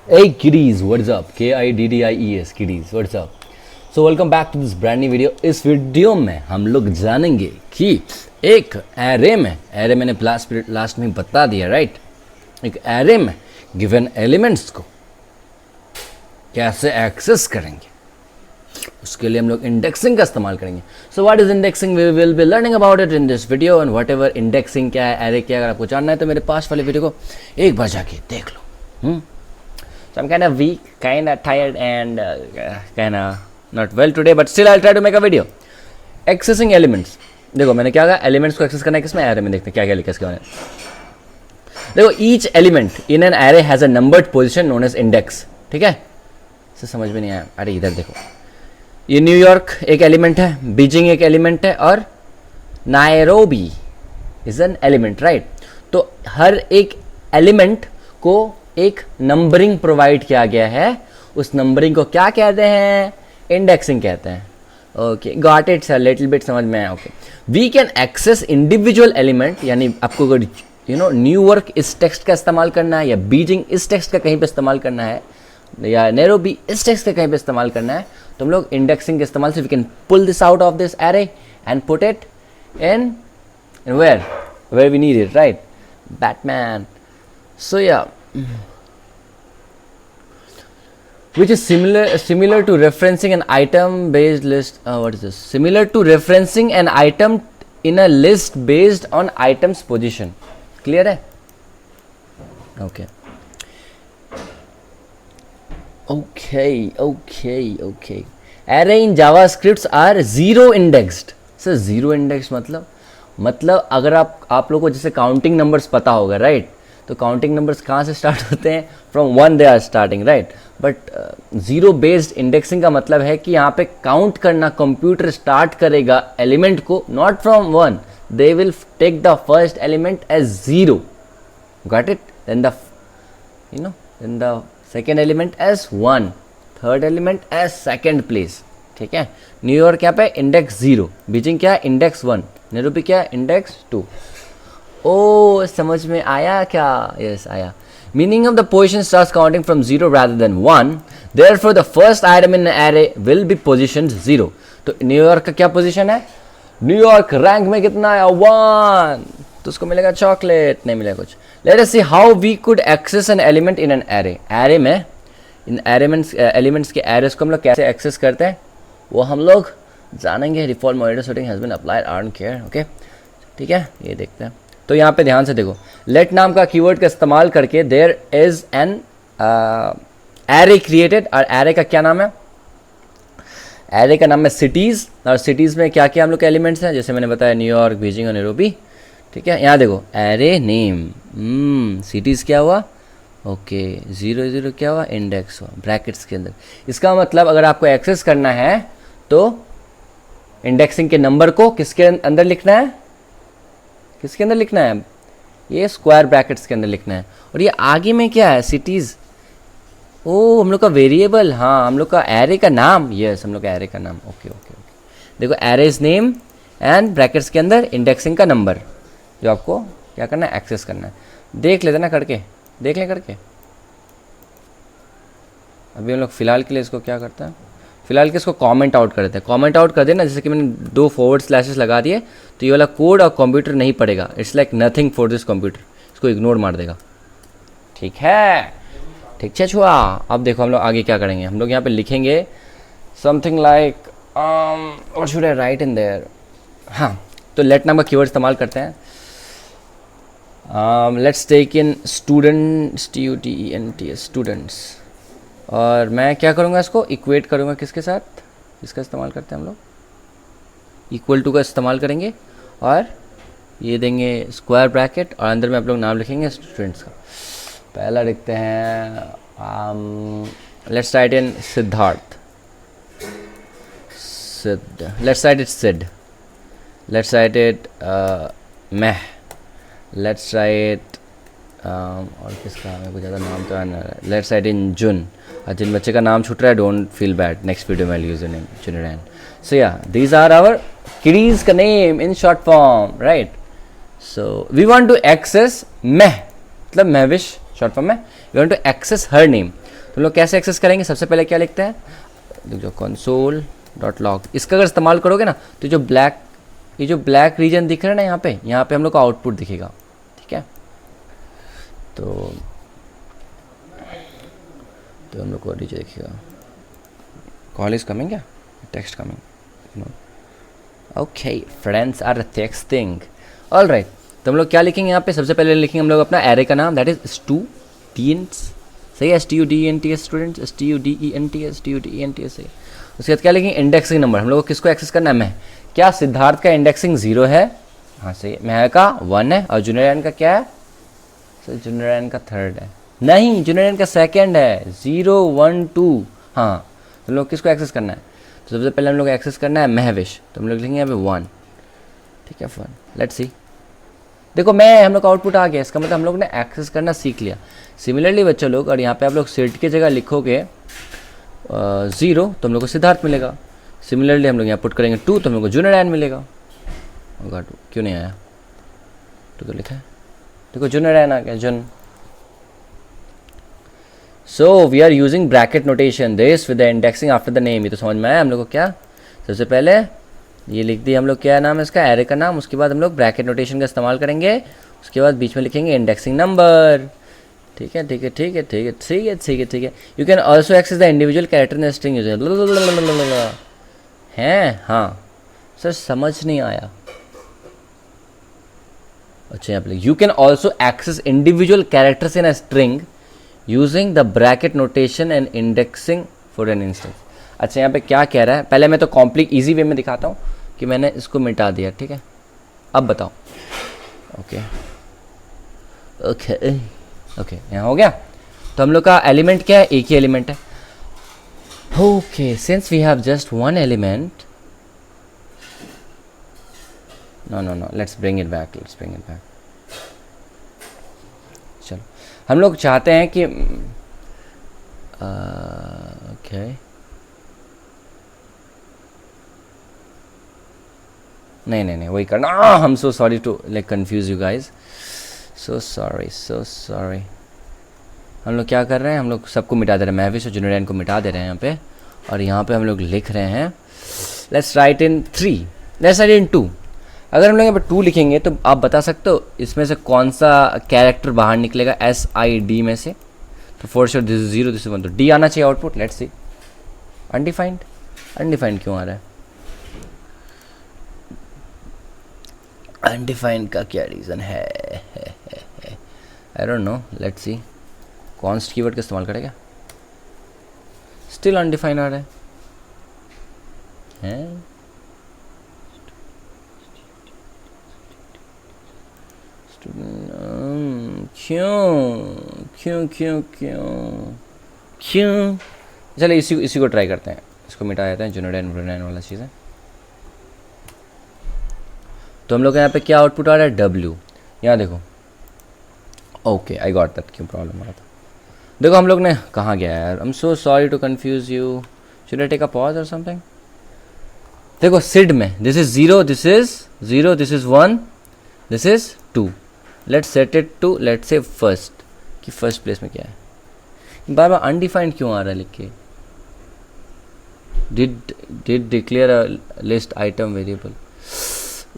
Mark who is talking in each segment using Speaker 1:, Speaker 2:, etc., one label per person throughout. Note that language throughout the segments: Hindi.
Speaker 1: Hey kiddies, what's up? KIDDIES kiddies, what's up? So welcome back to this brand new video. इस वीडियो में हम लोग जानेंगे कि एक एरे में, एरे मैंने लास्ट में बता दिया राइट, एक एरे में गिवन एलिमेंट्स को कैसे एक्सेस करेंगे, उसके लिए हम लोग इंडेक्सिंग का इस्तेमाल करेंगे. So what is indexing, we will be learning about it in this video. And whatever indexing क्या है, एरे क्या है, अगर आपको जानना है तो मेरे पास वाले वीडियो को एक बार जाके देख लो. So I'm kind of weak, kind of tired and kind of not well today, but still I'll try to make a video. Accessing elements. देखो मैंने क्या कहा, एलिमेंट्स को एक्सेस करना है किसमें, एरे में. देखते हैं क्या क्या लिखा इसके बारे में. देखो each element in an array has a numbered position known as index. ठीक है, इसे समझ में नहीं आया. अरे इधर देखो, ये न्यूयॉर्क एक एलिमेंट है, बीजिंग एक एलिमेंट है और Nairobi is an element right. तो हर एक एलिमेंट को एक नंबरिंग प्रोवाइड किया गया है. उस नंबरिंग को क्या कहते हैं, इंडेक्सिंग कहते हैं. Okay got it sir, little bit समझ में आया. Okay we can access individual element, यानी आपको अगर न्यूयॉर्क इस टेक्स्ट का इस्तेमाल करना है, या बीजिंग इस टेक्स्ट का कहीं पे इस्तेमाल करना है, या नैरोबी इस टेक्स्ट का कहीं पे इस्तेमाल करना है, तो हम लोग इंडेक्सिंग के इस्तेमाल से we can pull this out of this array and put it in where we need it right. Batman. So yeah which is similar to referencing an item based list. What is this? Similar to referencing an item in a list based on item's position. Clear है? Okay. Array in JavaScripts are zero indexed. So zero indexed मतलब अगर आप लोगों को जैसे काउंटिंग नंबर्स पता होगा राइट, तो काउंटिंग नंबर्स कहाँ से स्टार्ट होते हैं, from one they are starting right. But zero based indexing का मतलब है कि यहाँ पे काउंट करना कंप्यूटर स्टार्ट करेगा एलिमेंट को not from one, they will take the first element as zero. Got it. Then the second element as one, third element as second place. ठीक है. न्यूयॉर्क क्या पे इंडेक्स जीरो, बीजिंग क्या है इंडेक्स वन, नैरोबी क्या है इंडेक्स टू. ओ समझ में आया क्या? यस आया. Meaning of the position starts counting from 0 rather than 1. Therefore, the first item in an array will be positioned 0. तो न्यूयॉर्क का क्या पोजीशन है, न्यूयॉर्क रैंक में कितना है 1, तो उसको मिलेगा चॉकलेट, नहीं मिलेगा कुछ. Let us see how we could access an element in an array. Array में इन एलिमेंट्स के एरेस को हम लोग कैसे एक्सेस करते हैं वो हम लोग जानेंगे. Default monitor setting has been applied, I don't care. Okay ठीक है, ये देखते हैं. तो यहाँ पे ध्यान से देखो, लेट नाम का कीवर्ड का इस्तेमाल करके there is an array created. और एरे का क्या नाम है, एरे का नाम है सिटीज़. और सिटीज़ में क्या क्या हम लोग के एलिमेंट्स हैं, जैसे मैंने बताया न्यूयॉर्क, बीजिंग और नैरोबी. ठीक है, यहाँ देखो एरे नेम सिटीज़ क्या हुआ, ओके 0 क्या हुआ, इंडेक्स हुआ ब्रैकेट्स के अंदर. इसका मतलब अगर आपको एक्सेस करना है तो इंडेक्सिंग के नंबर को किसके अंदर लिखना है, किसके अंदर लिखना है, ये स्क्वायर ब्रैकेट्स के अंदर लिखना है. और ये आगे में क्या है, सिटीज़. ओ हम लोग का वेरिएबल, हाँ हम लोग का एरे का नाम, यस हम लोग का एरे का नाम. ओके. देखो एरेज नेम एंड ब्रैकेट्स के अंदर इंडेक्सिंग का नंबर, जो आपको क्या करना है, एक्सेस करना है. देख लेते ना करके, देख लें करके. अभी हम लोग फिलहाल के लिए इसको क्या करते हैं, फिलहाल के इसको कमेंट आउट कर देते हैं. कमेंट आउट कर देना, जैसे कि मैंने 2 फॉरवर्ड स्लैशेस लगा दिए, तो ये वाला कोड और कंप्यूटर नहीं पड़ेगा. It's like nothing for this computer, इसको इग्नोर मार देगा. ठीक है, ठीक है छुआ. अब देखो हम लोग आगे क्या करेंगे, हम लोग यहाँ पे लिखेंगे something like what should I write in there. हाँ तो लेट नाम का कीवर्ड इस्तेमाल करते हैं. Let's take in student, STUDENTS students. और मैं क्या करूँगा, इसको इक्वेट करूँगा किसके साथ, इसका इस्तेमाल करते हैं हम लोग, इक्वल टू का इस्तेमाल करेंगे और ये देंगे स्क्वायर ब्रैकेट और अंदर में आप लोग नाम लिखेंगे स्टूडेंट्स का. पहला लिखते हैं let's write in Siddharth, let's write it Sid, let's write it Meh, let's write और किसका मेरे को ज़्यादा नाम तो आना है, लेट्स राइट इन जुन. और जिन बच्चे का नाम छूट रहा है don't feel bad, next video में यूज नेम जुनरैन. सो या दीज आर आवर किडीज का name in short form right. So we want to access Meh, मतलब महविश शॉर्ट फॉर्म में, we want to access her name. तो हम लोग कैसे एक्सेस करेंगे, सबसे पहले क्या लिखते हैं, देखो console.log, इसका अगर इस्तेमाल करोगे ना तो ये जो ब्लैक रीजन दिख रहा है ना यहाँ पे हम लोग को आउटपुट दिखेगा, ठीक है। तो हम लोग को नीचे देखिएगा, कॉल इज कमिंग, क्या text coming, okay friends are texting, all right. तो हम लोग क्या लिखेंगे यहाँ पे, सबसे पहले लिखेंगे हम लोग अपना एरे का नाम, दैट इज स्टूडेंट्स, सही है, STUDENTS स्टूडेंट्स, STUDENTS सही। उसके बाद क्या लिखेंगे, इंडेक्सिंग नंबर, हम लोग को किसको एक्सेस करना है, मैं, क्या सिद्धार्थ का इंडेक्सिंग 0 है, हाँ सही है, महक का 1 है, और जुनैरन का क्या है, सर जुनैरन का 3rd है, नहीं जुनैरन का 2nd है, 0 1 2, हाँ। तो हम लोग किसको एक्सेस करना है, तो सबसे पहले हम लोग एक्सेस करना है महविश, तो हम लोग लिखेंगे यहाँ पे 1, ठीक है, 1, लेट्स सी। देखो मैं हम लोग का आउटपुट आ गया, इसका मतलब हम लोग ने एक्सेस करना सीख लिया। सिमिलरली बच्चों लोग, और यहाँ पे आप लोग सिट की जगह लिखोगे 0 तो हम लोग को सिद्धार्थ मिलेगा। सिमिलरली हम लोग यहाँ पुट करेंगे 2 तो हम लोग को जुनैरन मिलेगा। होगा 2 क्यों नहीं आया, 2 तो लिखा है, देखो जुनैरन आ गया, जुन। So we are using bracket notation this with the indexing after the name, ये तो समझ में आया हम लोग को। क्या सबसे पहले ये लिख दिया हम लोग, क्या नाम है इसका, एरे का नाम, उसके बाद हम लोग ब्रैकेट नोटेशन का इस्तेमाल करेंगे, उसके बाद बीच में लिखेंगे इंडेक्सिंग नंबर, ठीक है ठीक है ठीक है ठीक है ठीक है ठीक है ठीक है। You can also access the individual character in string हैं, हाँ सर समझ नहीं आया, अच्छा यहाँ पे you can also access individual characters in a string using the bracket notation and indexing for an instance. अच्छा यहाँ पे क्या कह रहा है, पहले मैं तो कॉम्प्लीट इजी वे में दिखाता हूँ कि मैंने इसको मिटा दिया, ठीक है। अब बताओ, ओके ओके ओके यहाँ हो गया। तो हम लोग का एलिमेंट क्या है, एक ही एलिमेंट है, okay since we have just 1 element, no let's bring it back, चलो हम लोग चाहते हैं कि ओके नहीं वही करना, I am so sorry to like confuse you guys, so sorry. हम लोग क्या कर रहे हैं, हम लोग सबको मिटा दे रहे हैं, महविश और जुनैरन को मिटा दे रहे हैं यहाँ पे, और यहाँ पे हम लोग लिख रहे हैं let's write in 3, let's write in 2। अगर हम लोग यहाँ पे 2 लिखेंगे तो आप बता सकते हो इसमें से कौन सा कैरेक्टर बाहर निकलेगा SID में से, तो for sure this is 0 this is 1, तो D आना चाहिए आउटपुट, लेट्स सी। अनडिफाइंड क्यों आ रहा है, अनडिफाइंड का क्या रीज़न है, आई don't no, let's see. Const keyword का इस्तेमाल करेगा, स्टिल अनडिफाइंड आ रहा है, क्यों चलिए इसी को ट्राई करते हैं, इसको मिटा देते हैं, जुनैरन वाला चीज़ है। तो हम लोग यहाँ पे क्या आउटपुट आ रहा है, W, यहाँ देखो, ओके आई गॉट दैट, क्यों प्रॉब्लम आ रहा था। देखो हम लोग ने कहाँ गया यार, I am so sorry to confuse you, should I take a pause और समथिंग। देखो सिड में this is 0 this is 1 this is 2, let's set it to let's say first, कि फर्स्ट प्लेस में क्या है, बार बार अनडिफाइंड क्यों आ रहा है लिख के, did declare a list item variable,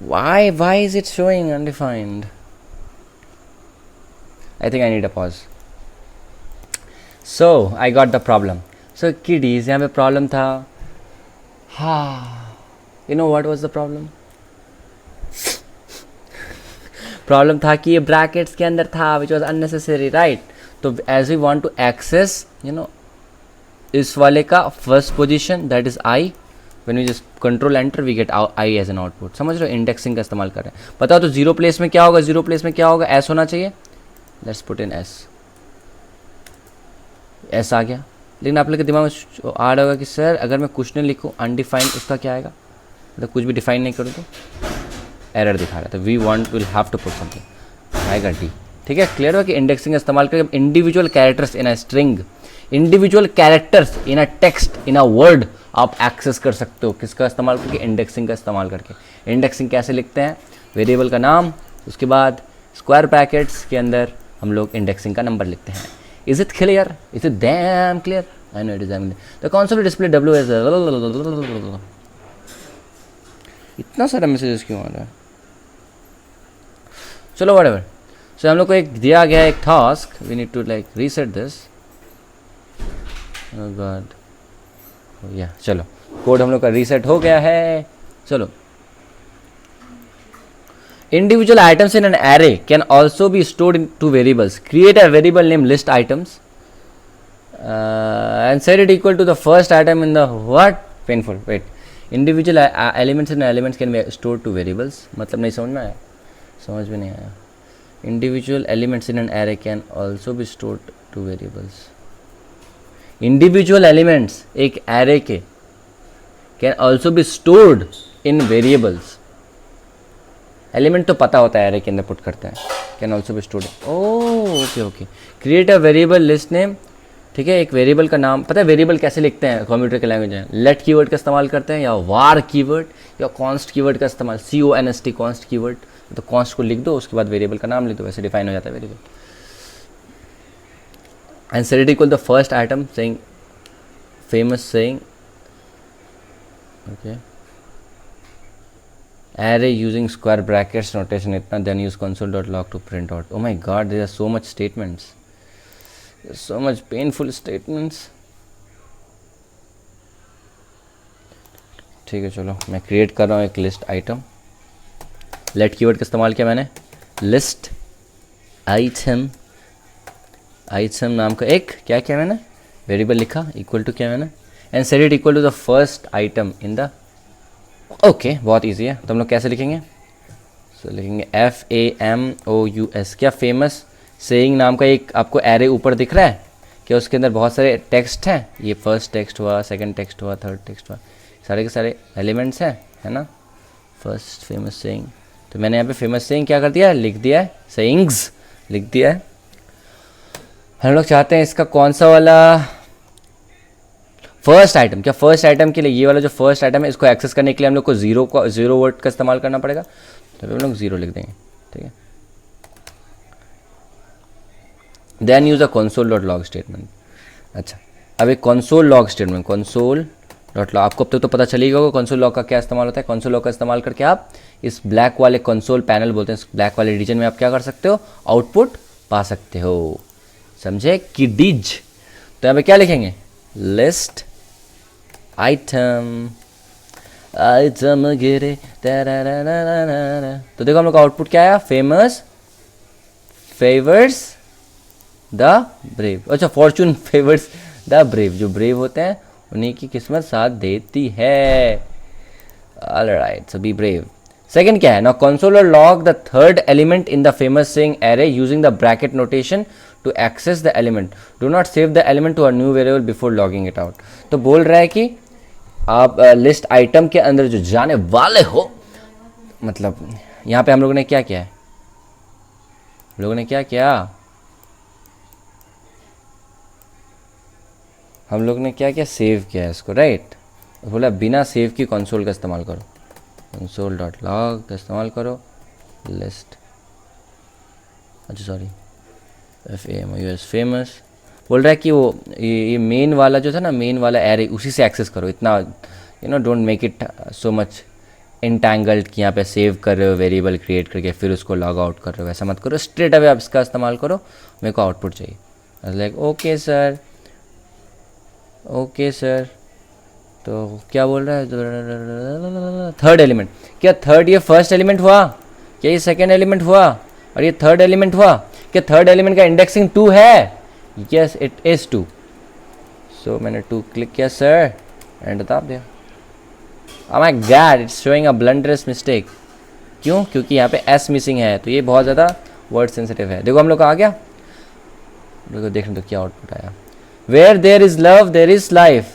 Speaker 1: why is it showing undefined? I think I need a pause. So I got the problem. So kiddies, यहाँ पे प्रॉब्लम था, हाँ you know what was the problem? Problem था कि ये ब्रैकेट्स के अंदर था which was unnecessary, right? तो as we want to access you know इस वाले का first position that is I, when we just control enter we get I as an output, समझ रहे हो, इंडेक्सिंग का इस्तेमाल कर रहे हैं। बताओ तो 0 प्लेस में क्या होगा, 0 प्लेस में क्या होगा, S होना चाहिए, लेट्स पुट इन S आ गया। लेकिन आप लोग के दिमाग में आ रहा होगा कि सर अगर मैं कुछ नहीं लिखूँ अनडिफाइंड, उसका क्या आएगा, मतलब कुछ भी डिफाइन नहीं करूँ तो एरर दिखा रहा है, तो we want will have to put something, आएगा D, ठीक है। क्लियर हो कि इंडेक्सिंग का इस्तेमाल करके individual characters in a string, individual characters in a text, in a word आप एक्सेस कर सकते हो, किसका इस्तेमाल करके, इंडेक्सिंग का इस्तेमाल करके। इंडेक्सिंग कैसे लिखते हैं, वेरिएबल का नाम, उसके बाद स्क्वायर ब्रैकेट्स के अंदर हम लोग इंडेक्सिंग का नंबर लिखते हैं। Is it clear? Is it damn clear? I know it is damn clear. The console will display W as इतना सारा मैसेजेस क्यों आ रहा है? चलो whatever. So हम लोग को एक दिया गया एक task, we need to like reset this. Oh God. Yeah, चलो कोड हम लोग का रीसेट हो गया है. चलो. Individual items in an array can also be stored into variables. Create a variable named list items and set it equal to the first item in the what? Painful. Wait. Individual elements in elements can be stored to variables. मतलब नहीं समझ में आया? समझ में नहीं आया. Individual elements in an array can also be stored to variables. Individual elements एक array के can also be stored in variables. Element तो पता होता है एरे के अंदर पुट करते हैं. Can also be stored. Okay okay. Create a variable list name. ठीक है, एक वेरिएबल का नाम पता है. वेरिएबल कैसे लिखते हैं कंप्यूटर के लैंग्वेज में? लेट कीवर्ड का इस्तेमाल करते हैं या वार कीवर्ड या कॉन्स्ट कीवर्ड का इस्तेमाल. CONST const keyword. तो कॉन्स्ट को लिख दो, उसके बाद वेरिएबल का नाम लिख दो, वैसे डिफाइन हो जाता है variable. And set it equal the first item saying famous saying okay array using square brackets notation itna, then use console.log to print out. Oh my god, there are so much statements. There's so much painful statements. ठीक है, चलो मैं क्रिएट कर रहा हूँ एक लिस्ट आइटम. लेट कीवर्ड का इस्तेमाल किया मैंने. लिस्ट आइटम नाम का एक क्या किया मैंने वेरिएबल लिखा, इक्वल टू किया मैंने, and set it equal to the first item in the. Okay बहुत इजी है. तो हम लोग कैसे लिखेंगे? सो लिखेंगे FAMOUS. क्या फेमस सेइंग नाम का एक आपको एरे ऊपर दिख रहा है क्या? उसके अंदर बहुत सारे टेक्स्ट हैं. ये फर्स्ट टेक्स्ट हुआ, सेकंड टेक्स्ट हुआ, थर्ड टेक्स्ट हुआ, सारे के सारे एलिमेंट्स हैं, है ना. First famous saying. तो मैंने यहाँ पे फेमस सेइंग क्या कर दिया, लिख दिया है. सेइंग्स लिख दिया है. हम लोग चाहते हैं इसका कौन सा वाला फर्स्ट आइटम. क्या फर्स्ट आइटम के लिए ये वाला जो फर्स्ट आइटम है इसको एक्सेस करने के लिए हम लोग को जीरो वर्ड का इस्तेमाल करना पड़ेगा. तो हम लोग 0 लिख देंगे. ठीक है. Then use a console.log statement. अच्छा, अब एक console.log स्टेटमेंट. console.log आपको अब तक तो पता चलेगा console.log का क्या इस्तेमाल होता है. console.log का इस्तेमाल करके आप इस ब्लैक वाले console पैनल बोलते हैं, इस ब्लैक वाले रीजन में आप क्या कर सकते हो, आउटपुट पा सकते हो. समझे कि डिज. तो यहाँ पे क्या लिखेंगे, लिस्ट आइटम गिरे. तो देखो हम लोग का आउटपुट क्या आया, फेमस फेवर्स द ब्रेव. अच्छा, फॉर्चून फेवर्स द ब्रेव. जो ब्रेव होते हैं उन्हीं की किस्मत साथ देती है. All right, so be brave. Second क्या है, now console.log the third element in the famous saying array using the bracket notation to access the element. Do not save the element to a new variable before logging it out. तो बोल रहा है कि आप लिस्ट आइटम के अंदर जो जाने वाले हो, मतलब यहाँ पे हम लोगों ने क्या किया है, हम लोगों ने क्या किया, हम लोग ने क्या किया, सेव किया है इसको, राइट. बोला बिना सेव की कंसोल का इस्तेमाल करो, console.log का इस्तेमाल करो. लिस्ट, अच्छा सॉरी, FAMOUS फेमस. बोल रहा है कि वो ये मेन वाला जो था ना, मेन वाला एरे, उसी से एक्सेस करो. इतना don't make it so much entangled कि यहाँ पे सेव कर रहे हो वेरिएबल क्रिएट करके फिर उसको लॉग आउट कर रहे हो, ऐसा मत करो. स्ट्रेट अवे आप इसका इस्तेमाल करो, मेरे को आउटपुट चाहिए. Like okay sir, okay sir. तो क्या बोल रहा है, थर्ड एलिमेंट. क्या थर्ड ये फर्स्ट एलिमेंट हुआ, क्या ये सेकेंड एलिमेंट हुआ, और ये थर्ड एलिमेंट हुआ. क्या थर्ड एलिमेंट का इंडेक्सिंग 2 है? Yes it is 2. सो मैंने 2 क्लिक किया सर, एंड बता दिया. Oh my God, it's showing a blunderous mistake. क्यों? क्योंकि यहाँ पे S मिसिंग है, तो ये बहुत ज़्यादा वर्ड सेंसिटिव है. देखो हम लोग का आ गया, देखो देखने तो क्या आउटपुट आया. Where there is love there is life.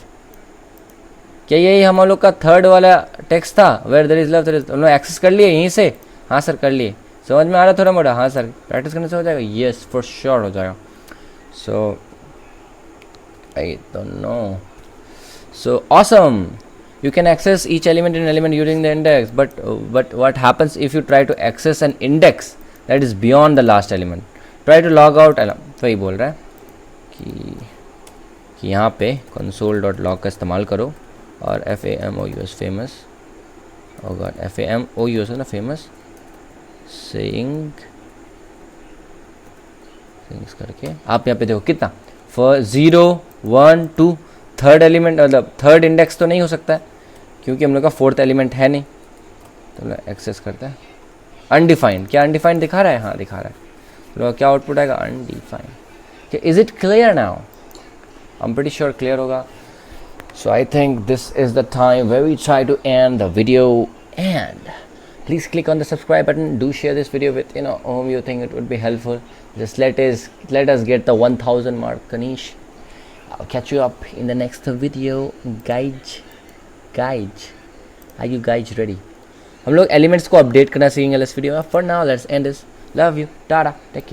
Speaker 1: क्या यही हम लोग का थर्ड वाला टेक्स्ट था, Where there is love there is. हम लोग एक्सेस कर लिए यहीं से. हाँ सर कर लिए. समझ में आ रहा थोड़ा मोड़ा? हाँ सर, प्रैक्टिस करने से हो जाएगा. यस फॉर श्योर हो जाएगा. So I don't know. So awesome. You can access each element in element using the index, but what happens if you try to access an index that is beyond the last element? Try to log out. तो ये बोल रहा है कि यहाँ पे console.log का इस्तेमाल करो और FAMOUS फेमस होगा, FAMOUS है ना फेमस, सिंग्स करके आप यहाँ पे देखो कितना 0 1 2 थर्ड एलिमेंट, मतलब थर्ड इंडेक्स तो नहीं हो सकता है क्योंकि हम लोग का फोर्थ एलिमेंट है नहीं, तो एक्सेस करता है अनडिफाइंड। क्या अनडिफाइंड दिखा रहा है? हाँ दिखा रहा है। तो क्या आउटपुट आएगा? Undefined. Is it clear now? I am pretty sure clear होगा। So I think this is the time where we try to end the video, and please click on the subscribe button. Do share this video with whom you think it would be helpful. Just let us get the 1000 mark, Kanish. I'll catch you up in the next video. Guys, are you guys ready? हम लोग एलिमेंट्स को अपडेट करना सीखेंगे इस वीडियो में। For now let's end this. Love you. Tata. Take care.